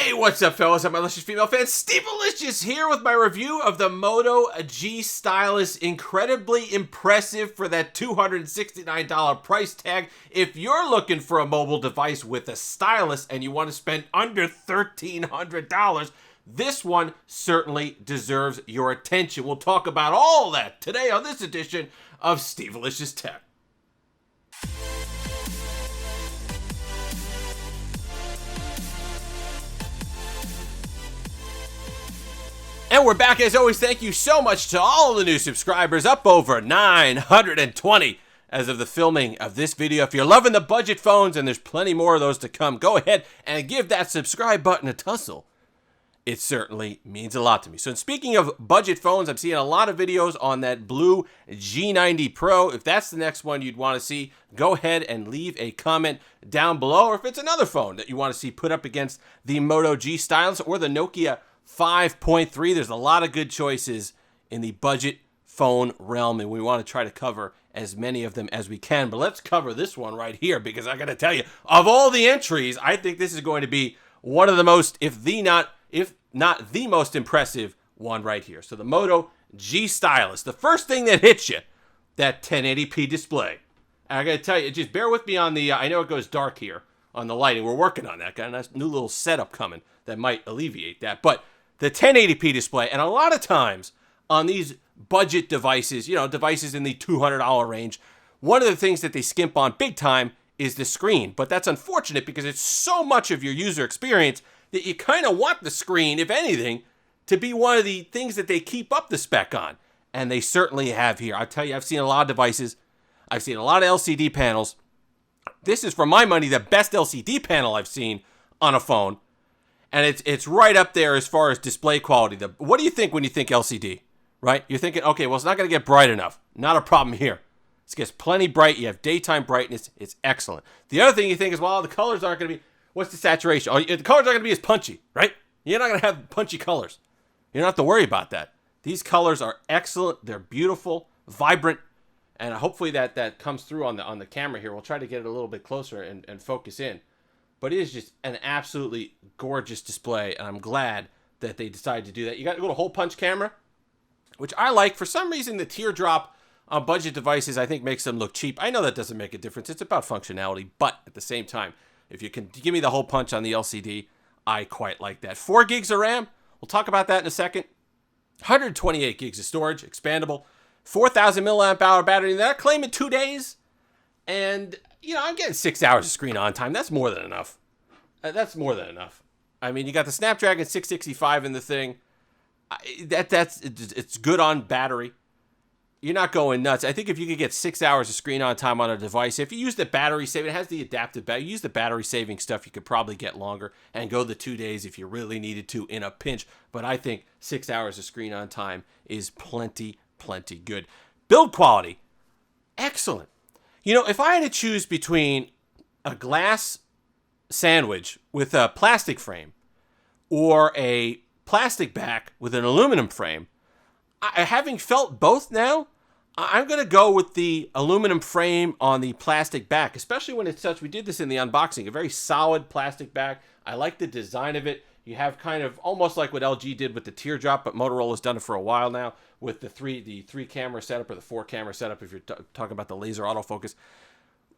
Hey, what's up, fellas? I'm my luscious female fan, Steve-alicious, here with my review of the Moto G Stylus. Incredibly impressive for that $269 price tag. If you're looking for a mobile device with a stylus and you want to spend under $1,300, this one certainly deserves your attention. We'll talk about all that today on this edition of Steve-alicious Tech. And we're back as always. Thank you so much to all the new subscribers, up over 920 as of the filming of this video. If you're loving the budget phones, and there's plenty more of those to come, go ahead and give that subscribe button a tussle. It certainly means a lot to me. So speaking of budget phones, I'm seeing a lot of videos on that blue G90 Pro. If that's the next one you'd want to see, go ahead and leave a comment down below. Or if it's another phone that you want to see put up against the Moto G Stylus or the Nokia 5.3, there's a lot of good choices in the budget phone realm, and we want to try to cover as many of them as we can. But let's cover this one right here, because I got to tell you, of all the entries, I think this is going to be one of the most, if not the most impressive one right here. So the Moto G Stylus. The first thing that hits you, that 1080p display. And I got to tell you, just bear with me on the, I know it goes dark here on the lighting. We're working on that. Got a nice new little setup coming that might alleviate that. But the 1080p display, and a lot of times on these budget devices, you know, devices in the $200 range, one of the things that they skimp on big time is the screen. But that's unfortunate because it's so much of your user experience that you kind of want the screen, if anything, to be one of the things that they keep up the spec on. And they certainly have here. I'll tell you, I've seen a lot of devices. I've seen a lot of LCD panels. This is, for my money, the best LCD panel I've seen on a phone. And it's right up there as far as display quality. What do you think when you think LCD, right? You're thinking, okay, well, it's not going to get bright enough. Not a problem here. It gets plenty bright. You have daytime brightness. It's excellent. The other thing you think is, well, the colors aren't going to be, what's the saturation? Oh, the colors aren't going to be as punchy, right? You're not going to have punchy colors. You don't have to worry about that. These colors are excellent. They're beautiful, vibrant, and hopefully that comes through on the camera here. We'll try to get it a little bit closer and focus in. But it is just an absolutely gorgeous display, and I'm glad that they decided to do that. You got a little hole punch camera, which I like. For some reason, the teardrop on budget devices, I think, makes them look cheap. I know that doesn't make a difference. It's about functionality, but at the same time, if you can give me the hole punch on the LCD, I quite like that. 4 gigs of RAM. We'll talk about that in a second. 128 gigs of storage, expandable. 4,000 milliamp hour battery. They're claiming 2 days, and you know, I'm getting 6 hours of screen on time. That's more than enough. That's more than enough. I mean, you got the Snapdragon 665 in the thing. It's good on battery. You're not going nuts. I think if you could get 6 hours of screen on time on a device, if you use the battery saving, it has the adaptive battery. Use the battery saving stuff, you could probably get longer and go the 2 days if you really needed to in a pinch. But I think 6 hours of screen on time is plenty good. Build quality, excellent. You know, if I had to choose between a glass sandwich with a plastic frame or a plastic back with an aluminum frame, having felt both now, I'm going to go with the aluminum frame on the plastic back, especially when it's such, we did this in the unboxing, a very solid plastic back. I like the design of it. You have kind of almost like what LG did with the teardrop, but Motorola's done it for a while now with the three camera setup or the 4 camera setup if you're talking about the laser autofocus.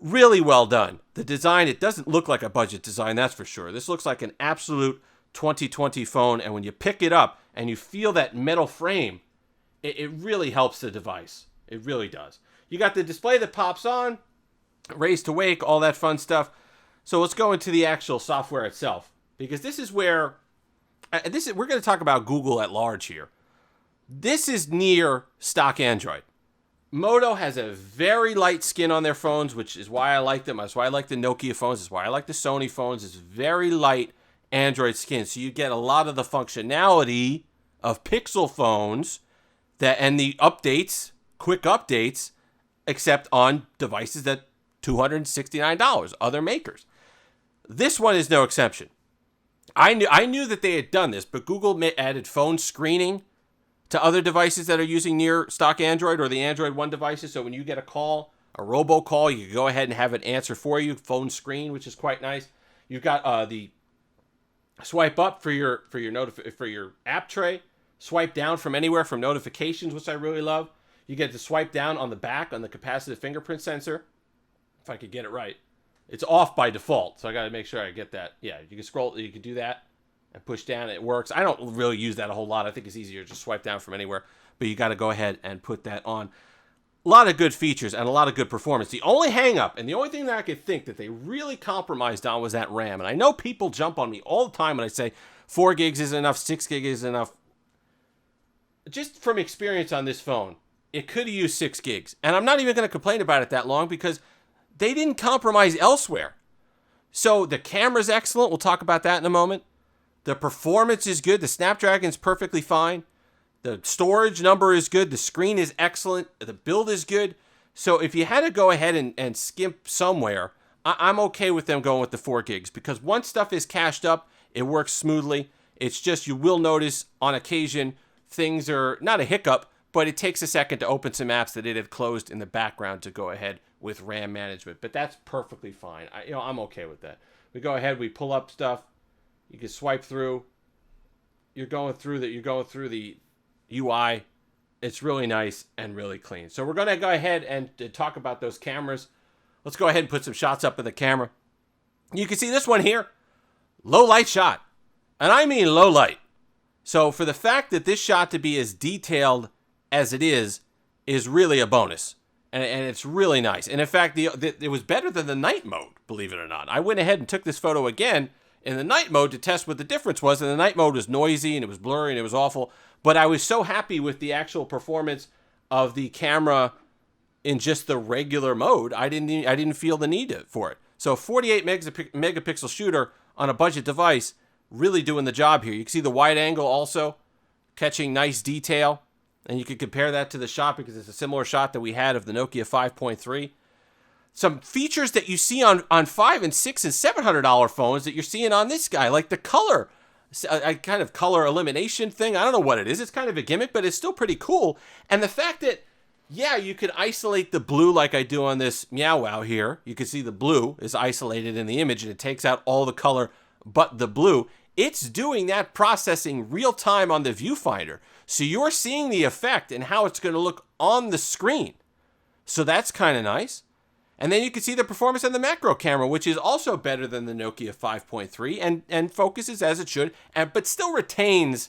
Really well done. The design, it doesn't look like a budget design, that's for sure. This looks like an absolute 2020 phone, and when you pick it up and you feel that metal frame, it really helps the device. It really does. You got the display that pops on, raise to wake, all that fun stuff. So let's go into the actual software itself, because this is where we're going to talk about Google at large here. This is near stock Android. Moto has a very light skin on their phones, which is why I like them. That's why I like the Nokia phones. That's why I like the Sony phones. It's very light Android skin. So you get a lot of the functionality of Pixel phones and the updates, quick updates, except on devices that $269, other makers. This one is no exception. I knew that they had done this, but Google added phone screening to other devices that are using near stock Android or the Android One devices. So when you get a call, a robocall, you can go ahead and have it answer for you, phone screen, which is quite nice. You've got the Swipe up for your app tray. Swipe down from anywhere from notifications, which I really love. You get to swipe down on the back on the capacitive fingerprint sensor. If I could get it right. It's off by default, so I got to make sure I get that. Yeah, you can scroll, you can do that and push down. It works. I don't really use that a whole lot. I think it's easier to just swipe down from anywhere, but you got to go ahead and put that on. A lot of good features and a lot of good performance. The only hang up and the only thing that I could think that they really compromised on was that RAM. And I know people jump on me all the time when I say 4 gigs isn't enough, 6 gigs isn't enough. Just from experience on this phone, it could have used 6 gigs. And I'm not even going to complain about it that long because they didn't compromise elsewhere. So the camera's excellent. We'll talk about that in a moment. The performance is good. The Snapdragon's perfectly fine. The storage number is good. The screen is excellent. The build is good. So if you had to go ahead and skimp somewhere, I'm okay with them going with the 4 gigs because once stuff is cached up, it works smoothly. It's just you will notice on occasion things are not a hiccup, but it takes a second to open some apps that it had closed in the background to go ahead with RAM management. But that's perfectly fine. I'm okay with that. We go ahead, we pull up stuff. You can swipe through. You're going through the UI. It's really nice and really clean. So we're going to go ahead and talk about those cameras. Let's go ahead and put some shots up of the camera. You can see this one here. Low light shot. And I mean low light. So for the fact that this shot to be as detailed as it is really a bonus. And it's really nice. And in fact, it was better than the night mode, believe it or not. I went ahead and took this photo again in the night mode to test what the difference was. And the night mode was noisy and it was blurry and it was awful. But I was so happy with the actual performance of the camera in just the regular mode. I didn't feel the need for it. So 48 megapixel shooter on a budget device, really doing the job here. You can see the wide angle also catching nice detail. And you can compare that to the shot because it's a similar shot that we had of the Nokia 5.3. Some features that you see on $500 and $600 and $700 phones that you're seeing on this guy, like the color, a kind of color elimination thing. I don't know what it is. It's kind of a gimmick, but it's still pretty cool. And the fact that, yeah, you could isolate the blue like I do on this Meow Wow here. You can see the blue is isolated in the image and it takes out all the color but the blue. It's doing that processing real time on the viewfinder. So you're seeing the effect and how it's going to look on the screen. So that's kind of nice. And then you can see the performance on the macro camera, which is also better than the Nokia 5.3 and focuses as it should, but still retains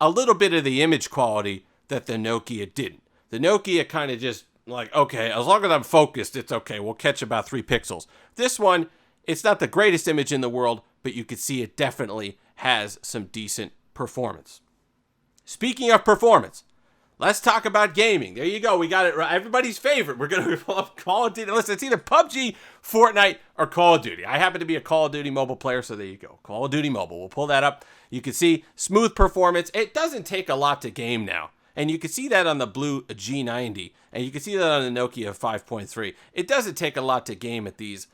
a little bit of the image quality that the Nokia didn't. The Nokia kind of just like, okay, as long as I'm focused, it's okay. We'll catch about 3 pixels. This one, it's not the greatest image in the world, but you can see it definitely has some decent performance. Speaking of performance, let's talk about gaming. There you go. We got it right. Everybody's favorite. We're going to pull up Call of Duty. Listen, it's either PUBG, Fortnite, or Call of Duty. I happen to be a Call of Duty mobile player, so there you go. Call of Duty mobile. We'll pull that up. You can see smooth performance. It doesn't take a lot to game now. And you can see that on the Blue G90. And you can see that on the Nokia 5.3. It doesn't take a lot to game at these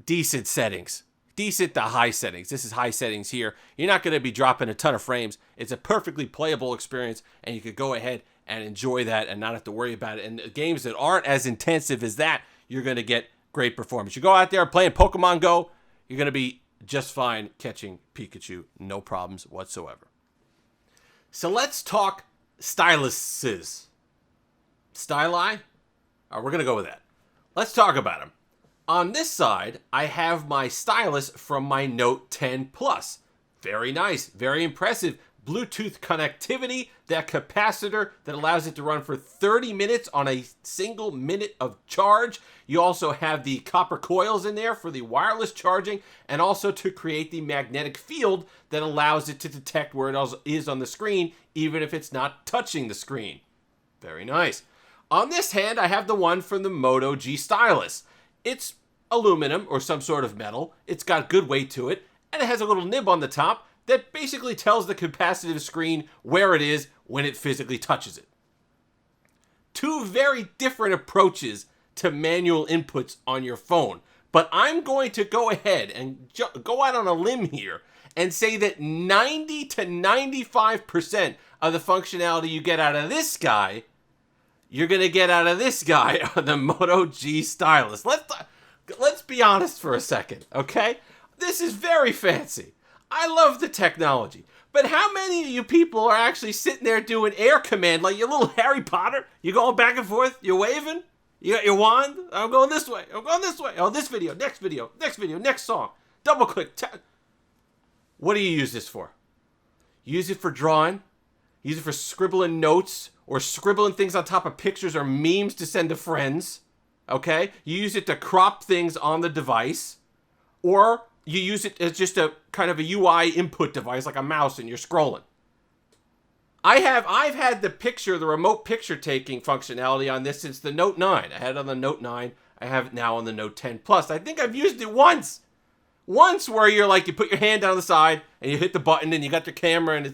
decent settings. Decent to high settings. This is high settings here. You're not going to be dropping a ton of frames. It's a perfectly playable experience, and you could go ahead and enjoy that and not have to worry about it. And games that aren't as intensive as that, you're going to get great performance. You go out there playing Pokemon Go, you're going to be just fine catching Pikachu. No problems whatsoever. So let's talk styluses. Styli? We're going to go with that. Let's talk about them. On this side, I have my stylus from my Note 10 Plus. Very nice, very impressive. Bluetooth connectivity, that capacitor that allows it to run for 30 minutes on a single minute of charge. You also have the copper coils in there for the wireless charging and also to create the magnetic field that allows it to detect where it is on the screen, even if it's not touching the screen. Very nice. On this hand, I have the one from the Moto G Stylus. It's aluminum or some sort of metal. It's got good weight to it, and it has a little nib on the top that basically tells the capacitive screen where it is when it physically touches it. Two very different approaches to manual inputs on your phone, but I'm going to go ahead and go out on a limb here and say that 90 to 95% of the functionality you get out of this guy, you're going to get out of this guy on the Moto G Stylus. Let's be honest for a second, okay? This is very fancy. I love the technology. But how many of you people are actually sitting there doing air command like your little Harry Potter? You're going back and forth, you're waving, you got your wand, I'm going this way, I'm going this way. Oh, this video, next video, next video, next song. Double click. What do you use this for? Use it for drawing, use it for scribbling notes, or scribbling things on top of pictures or memes to send to friends. Okay? You use it to crop things on the device, or you use it as just a kind of a UI input device like a mouse and you're scrolling. I've had the remote picture taking functionality on this since the Note 9. I had it on the Note 9. I have it now on the Note 10 Plus. I think I've used it once. Once where you're like, you put your hand down the side and you hit the button and you got your camera and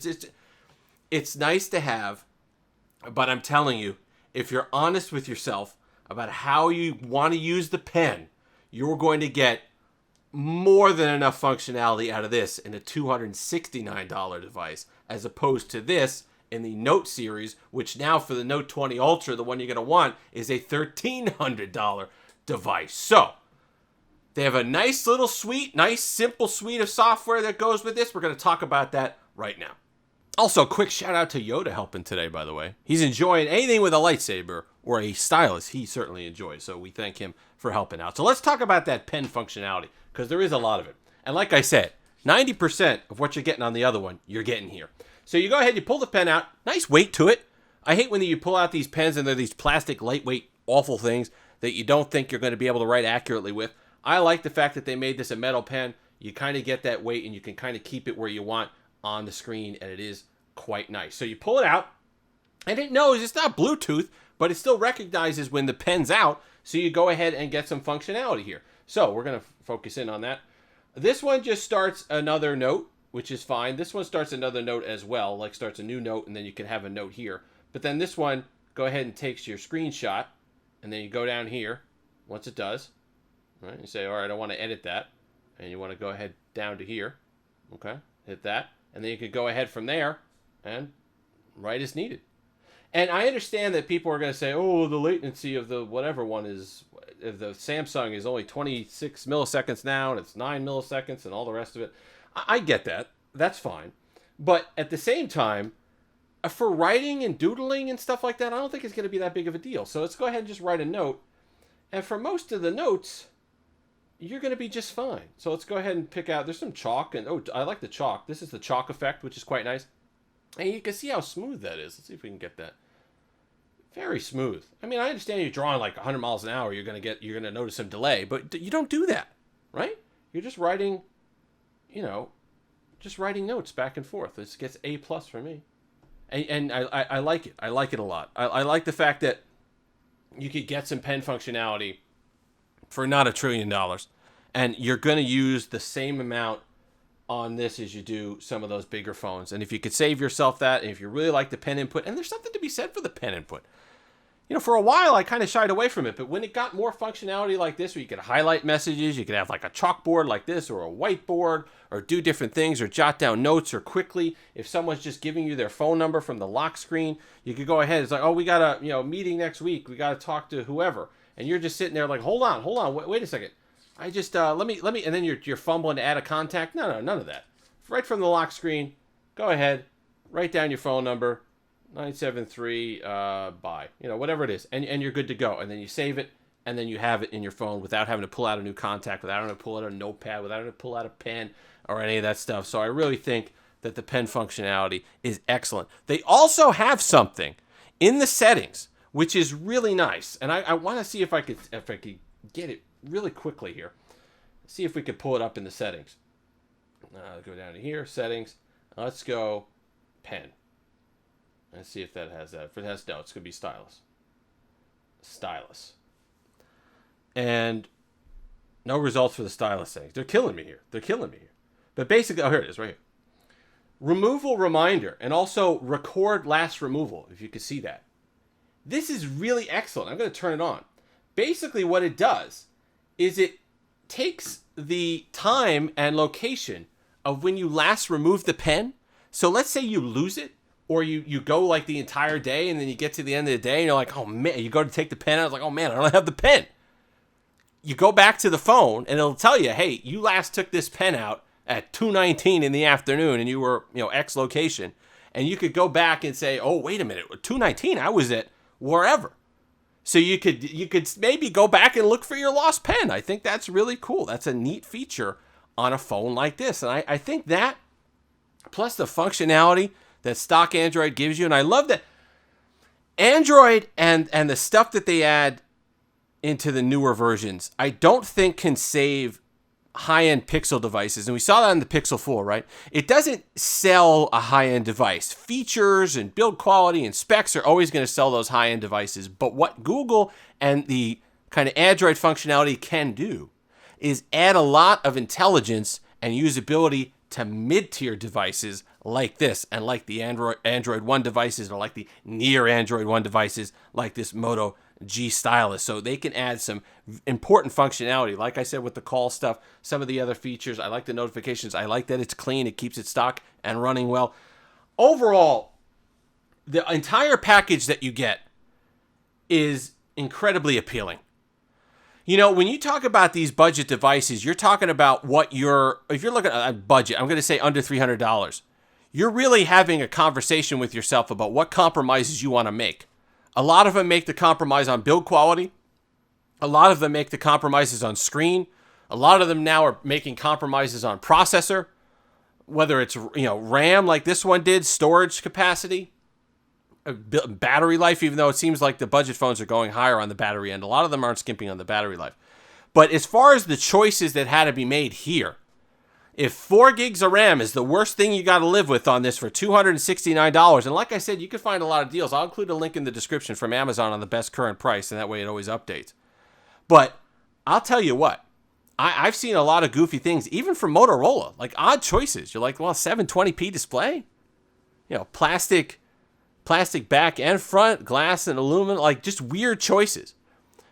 it's nice to have. But I'm telling you, if you're honest with yourself about how you want to use the pen, you're going to get more than enough functionality out of this in a $269 device, as opposed to this in the Note series, which now for the Note 20 Ultra, the one you're going to want, is a $1,300 device. So, they have a nice little suite, nice simple suite of software that goes with this. We're going to talk about that right now. Also, quick shout out to Yoda helping today, by the way. He's enjoying anything with a lightsaber or a stylus. He certainly enjoys, so we thank him for helping out. So let's talk about that pen functionality, because there is a lot of it. And like I said, 90% of what you're getting on the other one, you're getting here. So you go ahead, you pull the pen out. Nice weight to it. I hate when you pull out these pens and they're these plastic, lightweight, awful things that you don't think you're going to be able to write accurately with. I like the fact that they made this a metal pen. You kind of get that weight and you can kind of keep it where you want on the screen, and it is quite nice. So you pull it out, and it knows it's not Bluetooth, but it still recognizes when the pen's out, so you go ahead and get some functionality here. So we're going to focus in on that. This one just starts another note, which is fine. This one starts another note as well, like starts a new note, and then you can have a note here. But then this one, go ahead and takes your screenshot, and then you go down here, once it does, right? You say, all right, I want to edit that, and you want to go ahead down to here, okay? Hit that, and then you could go ahead from there and write as needed. And I understand that people are going to say, oh, the latency of the whatever one is, the Samsung is only 26 milliseconds now, and it's 9 milliseconds and all the rest of it. I get that. That's fine. But at the same time, for writing and doodling and stuff like that, I don't think it's going to be that big of a deal. So let's go ahead and just write a note. And for most of the notes, you're going to be just fine. So let's go ahead and pick out, there's some chalk, and oh, I like the chalk. This is the chalk effect, which is quite nice. And you can see how smooth that is. Let's see if we can get that. Very smooth. I mean, I understand you're drawing like 100 miles an hour. You're going to notice some delay, but you don't do that, right? You're just writing, just writing notes back and forth. This gets A+ for me. And I like it. I like it a lot. I like the fact that you could get some pen functionality for not $1 trillion, and you're going to use the same amount on this as you do some of those bigger phones. And if you could save yourself that, and if you really like the pen input, and there's something to be said for the pen input. For a while I kind of shied away from it, but when it got more functionality like this, where you could highlight messages, you could have like a chalkboard like this, or a whiteboard, or do different things, or jot down notes, or quickly, if someone's just giving you their phone number from the lock screen, you could go ahead. It's like, oh, we got a meeting next week. We got to talk to whoever, and you're just sitting there like, hold on, wait a second. I just let me, and then you're fumbling to add a contact. No, none of that. Right from the lock screen, go ahead, write down your phone number, 973 bye, whatever it is, and you're good to go. And then you save it, and then you have it in your phone without having to pull out a new contact, without having to pull out a notepad, without having to pull out a pen or any of that stuff. So I really think that the pen functionality is excellent. They also have something in the settings which is really nice, and I want to see if I could get it really quickly here. See if we could pull it up in the settings. Go down to here, settings. Let's go pen. Let's see if that has that. If it has, no, it's going to be stylus. Stylus. And no results for the stylus settings. They're killing me here. But basically, oh, here it is, right here. Removal reminder, and also record last removal, if you can see that. This is really excellent. I'm going to turn it on. Basically, what it does is it takes the time and location of when you last removed the pen. So let's say you lose it, or you go like the entire day, and then you get to the end of the day and you're like, oh man, you go to take the pen out, it's like, oh man, I don't have the pen. You go back to the phone and it'll tell you, hey, you last took this pen out at 2:19 in the afternoon and you were, X location, and you could go back and say, oh, wait a minute, 2:19, I was at wherever. So you could maybe go back and look for your lost pen. I think that's really cool. That's a neat feature on a phone like this. And I think that, plus the functionality that stock Android gives you, and I love that Android and the stuff that they add into the newer versions, I don't think can save high-end Pixel devices. And we saw that in the Pixel 4, right? It doesn't sell a high-end device. Features and build quality and specs are always going to sell those high-end devices. But what Google and the kind of Android functionality can do is add a lot of intelligence and usability to mid-tier devices like this, and like the Android One devices, or like the near Android One devices like this Moto G Stylus. So they can add some important functionality. Like I said, with the call stuff, some of the other features. I like the notifications. I like that it's clean. It keeps it stock and running well. Overall, the entire package that you get is incredibly appealing. When you talk about these budget devices, you're talking about if you're looking at a budget, I'm going to say under $300, you're really having a conversation with yourself about what compromises you want to make. A lot of them make the compromise on build quality. A lot of them make the compromises on screen. A lot of them now are making compromises on processor, whether it's, RAM like this one did, storage capacity, battery life, even though it seems like the budget phones are going higher on the battery end. A lot of them aren't skimping on the battery life. But as far as the choices that had to be made here, if 4 gigs of RAM is the worst thing you got to live with on this for $269, and like I said, you can find a lot of deals. I'll include a link in the description from Amazon on the best current price, and that way it always updates. But I'll tell you what, I've seen a lot of goofy things, even from Motorola, like odd choices. You're like, well, 720p display? Plastic back and front, glass and aluminum, like just weird choices.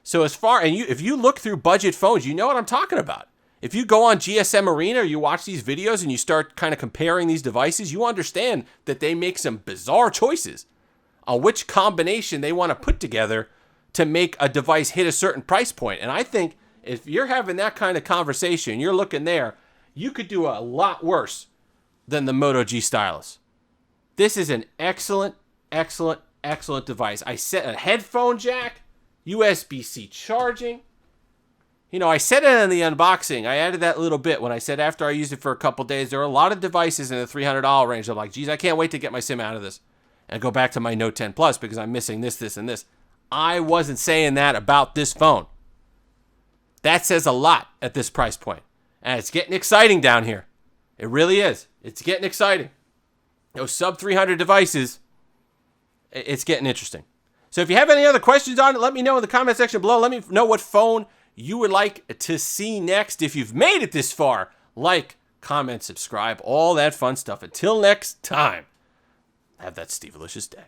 So if you look through budget phones, you know what I'm talking about. If you go on GSM Arena, or you watch these videos and you start kind of comparing these devices, you understand that they make some bizarre choices on which combination they want to put together to make a device hit a certain price point. And I think if you're having that kind of conversation, you're looking there, you could do a lot worse than the Moto G Stylus. This is an excellent device. I set a headphone jack, USB-C charging. I said it in the unboxing. I added that little bit when I said after I used it for a couple days, there are a lot of devices in the $300 range. I'm like, geez, I can't wait to get my SIM out of this and go back to my Note 10 Plus because I'm missing this, and this. I wasn't saying that about this phone. That says a lot at this price point. And it's getting exciting down here. It really is. It's getting exciting. Those sub 300 devices, it's getting interesting. So if you have any other questions on it, let me know in the comment section below. Let me know what phone you would like to see next. If you've made it this far, like, comment, subscribe, all that fun stuff. Until next time, have that Steve-alicious day.